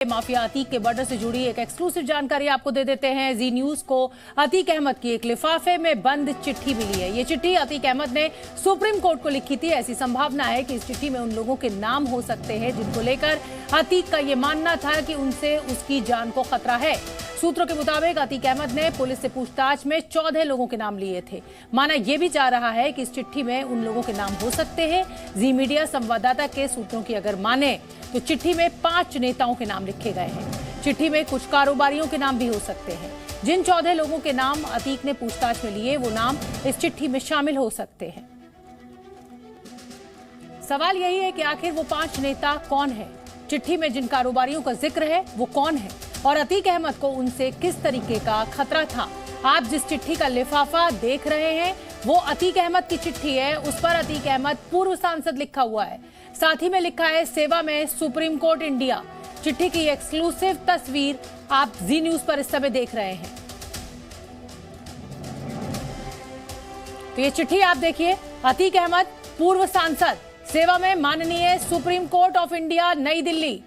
Mafia Atiq के murder से जुड़ी एक एक्सक्लूसिव जानकारी आपको दे देते हैं। जी न्यूज को अतीक अहमद की एक लिफाफे में बंद चिट्ठी मिली है। ये चिट्ठी अतीक अहमद ने सुप्रीम कोर्ट को लिखी थी। ऐसी संभावना है कि इस चिट्ठी में उन लोगों के नाम हो सकते हैं जिनको लेकर अतीक का ये मानना था कि उनसे उसकी जान को खतरा है। सूत्रों के मुताबिक अतीक अहमद ने पुलिस से पूछताछ में 14 लोगों के नाम लिए थे। माना यह भी जा रहा है कि इस चिट्ठी में उन लोगों के नाम हो सकते हैं। जी मीडिया संवाददाता के सूत्रों की अगर माने तो चिट्ठी में 5 नेताओं के नाम लिखे गए हैं। चिट्ठी में कुछ कारोबारियों के नाम भी हो सकते हैं। जिन 14 लोगों के नाम अतीक ने पूछताछ में लिए वो नाम इस चिट्ठी में शामिल हो सकते हैं। सवाल यही है कि आखिर वो 5 नेता कौन है, चिट्ठी में जिन कारोबारियों का जिक्र है वो कौन है और अतीक अहमद को उनसे किस तरीके का खतरा था। आप जिस चिट्ठी का लिफाफा देख रहे हैं वो अतीक अहमद की चिट्ठी है। उस पर अतीक अहमद पूर्व सांसद लिखा हुआ है। साथ ही में लिखा है सेवा में सुप्रीम कोर्ट इंडिया। चिट्ठी की एक्सक्लूसिव तस्वीर आप जी न्यूज पर इस समय देख रहे हैं। तो ये चिट्ठी आप देखिए, अतीक अहमद पूर्व सांसद, सेवा में माननीय सुप्रीम कोर्ट ऑफ इंडिया नई दिल्ली।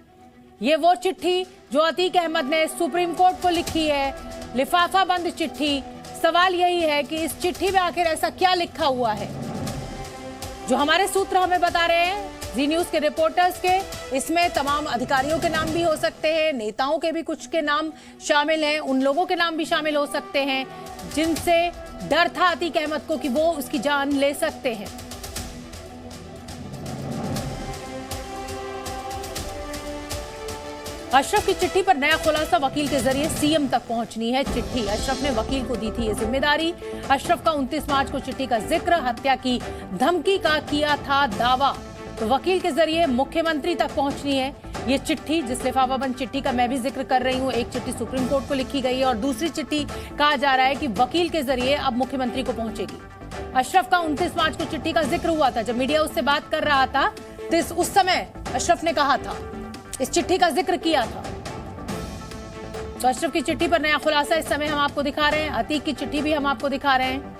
ये वो चिट्ठी जो अतीक अहमद ने सुप्रीम कोर्ट को लिखी है, लिफाफा बंद चिट्ठी। सवाल यही है कि इस चिट्ठी में आखिर ऐसा क्या लिखा हुआ है जो हमारे सूत्र हमें बता रहे हैं, जी न्यूज के रिपोर्टर्स के। इसमें तमाम अधिकारियों के नाम भी हो सकते हैं, नेताओं के भी कुछ के नाम शामिल हैं, उन लोगों के नाम भी शामिल हो सकते हैं जिनसे डर था अतीक अहमद को कि वो उसकी जान ले सकते हैं। अशरफ की चिट्ठी पर नया खुलासा, वकील के जरिए सीएम तक पहुंचनी है चिट्ठी। अशरफ ने वकील को दी थी ये जिम्मेदारी। अशरफ का 29 मार्च को चिट्ठी का जिक्र, हत्या की धमकी का किया था दावा। तो वकील के जरिए मुख्यमंत्री तक पहुंचनी है ये चिट्ठी। जिस लिफाफा बंद चिट्ठी का मैं भी जिक्र कर रही हूं, एक चिट्ठी सुप्रीम कोर्ट को लिखी गई है और दूसरी चिट्ठी कहा जा रहा है कि वकील के जरिए अब मुख्यमंत्री को पहुंचेगी। अशरफ का 29 मार्च को चिट्ठी का जिक्र हुआ था। जब मीडिया उससे बात कर रहा था तो उस समय अशरफ ने कहा था, इस चिट्ठी का जिक्र किया था। तो अशरफ की चिट्ठी पर नया खुलासा इस समय हम आपको दिखा रहे हैं। अतीक की चिट्ठी भी हम आपको दिखा रहे हैं।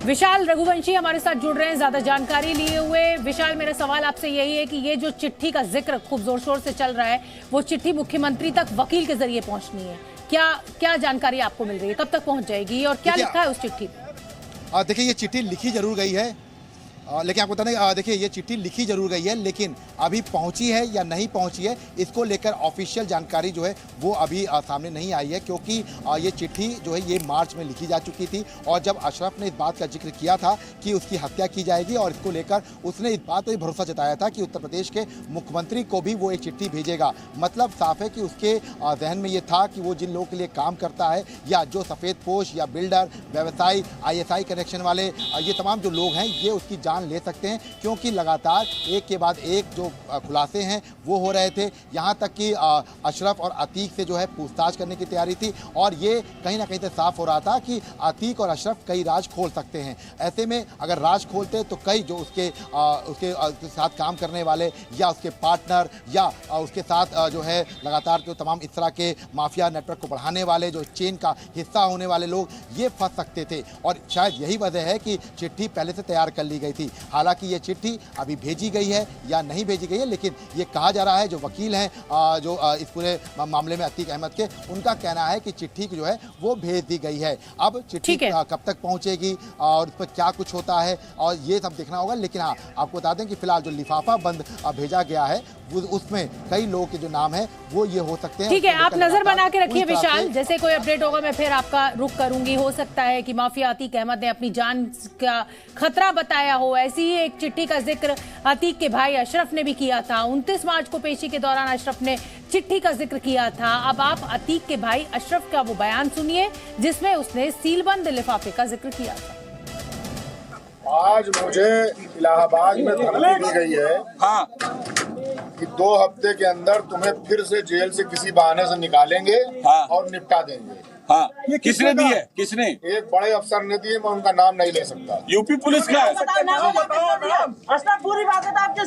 विशाल रघुवंशी हमारे साथ जुड़ रहे हैं ज्यादा जानकारी लिए हुए। विशाल, मेरा सवाल आपसे यही है कि ये जो चिट्ठी का जिक्र खूब जोर शोर से चल रहा है, वो चिट्ठी मुख्यमंत्री तक वकील के जरिए पहुंचनी है। क्या जानकारी आपको मिल रही है, कब तक पहुंच जाएगी और क्या लिखा है उस चिट्ठी में? देखिए, ये चिट्ठी लिखी जरूर गई है, लेकिन आपको बता दें, देखिए ये चिट्ठी लिखी जरूर गई है, लेकिन अभी पहुंची है या नहीं पहुंची है इसको लेकर ऑफिशियल जानकारी जो है वो अभी सामने नहीं आई है। क्योंकि ये चिट्ठी जो है ये मार्च में लिखी जा चुकी थी और जब अशरफ ने इस बात का जिक्र किया था कि उसकी हत्या की जाएगी और इसको लेकर उसने इस बात पर भरोसा जताया था कि उत्तर प्रदेश के मुख्यमंत्री को भी वो एक चिट्ठी भेजेगा। मतलब साफ है कि उसके जहन में ये था कि वो जिन लोगों के लिए काम करता है या जो सफ़ेद पोश या बिल्डर, व्यवसायी, ISI कनेक्शन वाले, ये तमाम जो लोग हैं ये उसकी जान ले सकते हैं। क्योंकि लगातार एक के बाद एक जो खुलासे हैं वो हो रहे थे। यहाँ तक कि अशरफ और अतीक से जो है पूछताछ करने की तैयारी थी और ये कहीं ना कहीं से साफ हो रहा था कि अतीक और अशरफ कई राज खोल सकते हैं। ऐसे में अगर राज खोलते तो कई जो उसके साथ काम करने वाले या उसके पार्टनर या उसके साथ जो है लगातार जो तमाम इस तरह के माफिया नेटवर्क को बढ़ाने वाले जो चेन का हिस्सा होने वाले लोग ये फंस सकते थे। और शायद यही वजह है कि चिट्ठी पहले से तैयार कर ली गई थी। हालांकि ये चिट्ठी अभी भेजी गई है या नहीं भेजी गई है, लेकिन ये कहा जा रहा है, जो वकील हैं जो इस पूरे मामले में अतीक अहमद के, उनका कहना है कि चिट्ठी जो है वो भेज दी गई है। अब चिट्ठी कब तक पहुंचेगी और उस पर क्या कुछ होता है और ये सब देखना होगा। लेकिन हाँ, आपको बता दें कि फिलहाल जो लिफाफा बंद भेजा गया है उसमें कई लोगों के जो नाम है वो ये हो सकते हैं। ठीक है, आप नजर बना के रखिए विशाल, जैसे कोई अपडेट होगा मैं फिर आपका रुख करूंगी। हो सकता है कि माफिया अतीक अहमद ने अपनी जान का खतरा बताया हो। ऐसी ही एक चिट्ठी का जिक्र अतीक के भाई अशरफ ने भी किया था। 29 मार्च को पेशी के दौरान अशरफ ने चिट्ठी का जिक्र किया था। अब आप अतीक के भाई अशरफ का वो बयान सुनिए जिसमें उसने सीलबंद लिफाफे का जिक्र किया था। आज मुझे इलाहाबाद में धमकी दी गई है कि 2 हफ्ते के अंदर तुम्हें फिर से जेल से किसी बहाने से निकालेंगे और निपटा देंगे। ये किसने दी है? किसने? एक बड़े अफसर ने दिए, मैं उनका नाम नहीं ले सकता। यूपी पुलिस का है। पूरी बात है आपके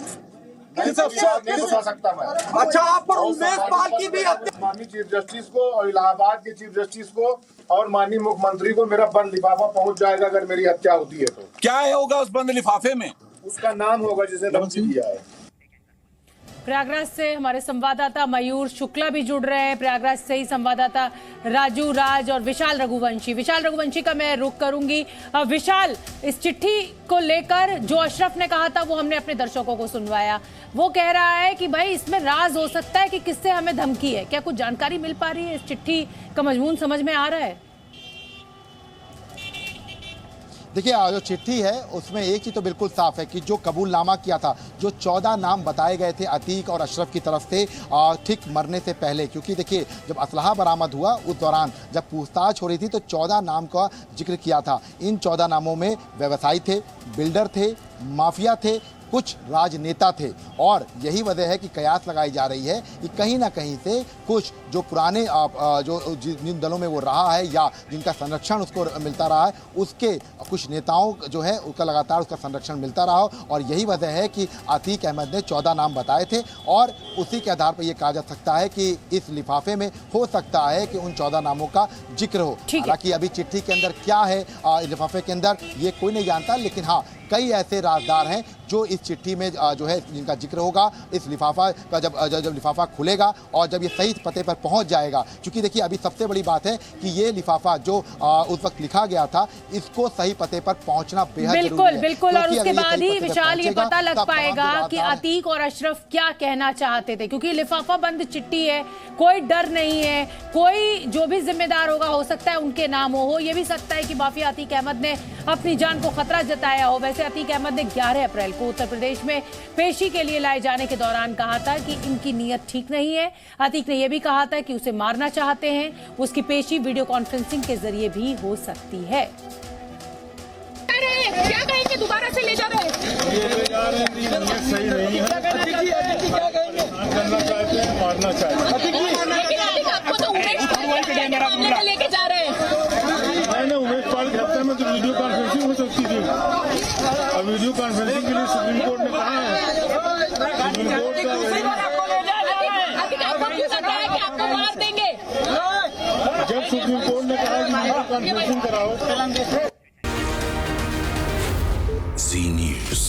नहीं बता सकता मैं। अच्छा, आप पर उमेश पाल की भी माननीय चीफ जस्टिस को और इलाहाबाद के चीफ जस्टिस को और माननीय मुख्यमंत्री को मेरा बंद लिफाफा पहुंच जाएगा अगर मेरी हत्या होती है तो। क्या होगा उस बंद लिफाफे में? उसका नाम होगा जिसे धमकी दिया है। प्रयागराज से हमारे संवाददाता मयूर शुक्ला भी जुड़ रहे हैं। प्रयागराज से ही संवाददाता राजू राज और विशाल रघुवंशी का मैं रुख करूंगी। विशाल, इस चिट्ठी को लेकर जो अशरफ ने कहा था वो हमने अपने दर्शकों को सुनवाया। वो कह रहा है कि भाई इसमें राज हो सकता है कि किससे हमें धमकी है। क्या कुछ जानकारी मिल पा रही है? इस चिट्ठी का मजमून समझ में आ रहा है? देखिए, जो चिट्ठी है उसमें एक चीज़ तो बिल्कुल साफ है कि जो कबूलनामा किया था, जो 14 नाम बताए गए थे अतीक और अशरफ की तरफ से ठीक मरने से पहले, क्योंकि देखिए जब असलहा बरामद हुआ उस दौरान जब पूछताछ हो रही थी तो 14 नाम का जिक्र किया था। इन 14 नामों में व्यवसायी थे, बिल्डर थे, माफिया थे, कुछ राजनेता थे। और यही वजह है कि कयास लगाई जा रही है कि कहीं ना कहीं से कुछ जो पुराने जो जिन दलों में वो रहा है या जिनका संरक्षण उसको मिलता रहा है, उसके कुछ नेताओं जो है उसका लगातार उसका संरक्षण मिलता रहा हो। और यही वजह है कि अतीक अहमद ने 14 नाम बताए थे और उसी के आधार पर यह कहा जा सकता है कि इस लिफाफे में हो सकता है कि उन 14 नामों का जिक्र हो। हालांकि अभी चिट्ठी के अंदर क्या है लिफाफे के अंदर ये कोई नहीं जानता, लेकिन हाँ कई ऐसे राजदार हैं जो इस चिट्ठी में जो है जिनका जिक्र होगा। इस लिफाफा का जब लिफाफा खुलेगा और जब ये सही पते पर पहुंच जाएगा, क्योंकि देखिए अभी सबसे बड़ी बात है कि ये लिफाफा जो उस वक्त लिखा गया था इसको सही पते पर पहुंचना बेहद जरूरी है। बिल्कुल। और उसके बाद ही विशाल ये पता लग पाएगा कि अतीक और अशरफ क्या कहना चाहते थे, क्योंकि लिफाफा बंद चिट्ठी है, कोई डर नहीं है, कोई जो भी जिम्मेदार होगा हो सकता है उनके नाम हो। ये भी सकता है कि माफिया अतीक अहमद ने अपनी जान को खतरा जताया हो। वैसे अतीक अहमद ने 11 अप्रैल को उत्तर प्रदेश में पेशी के लिए लाए जाने के दौरान कहा था कि इनकी नीयत ठीक नहीं है। अतीक ने यह भी कहा था कि उसे मारना चाहते हैं। उसकी पेशी वीडियो कॉन्फ्रेंसिंग के जरिए भी हो सकती है। क्या कहेंगे? दोबारा से ले जा रहे हैं? ये ले जा रहे हैं, ये सही नहीं है। क्या कहेंगे? करना चाहते हैं, मारना चाहते हैं। लेकिन आपको तो उमेश मामले में लेके जा रहे हैं। मैंने उमेश पाल के हफ्ते में तो वीडियो कॉन्फ्रेंसिंग हो सकती थी, और वीडियो कॉन्फ्रेंसिंग के लिए सुप्रीम कोर्ट ने कहा है। सुप्रीम कोर्ट का आपको क्यों लग रहा है कि आपको मार देंगे? जब सुप्रीम कोर्ट ने कहा कि वीडियो कॉन्फ्रेंसिंग कराओ। Z News.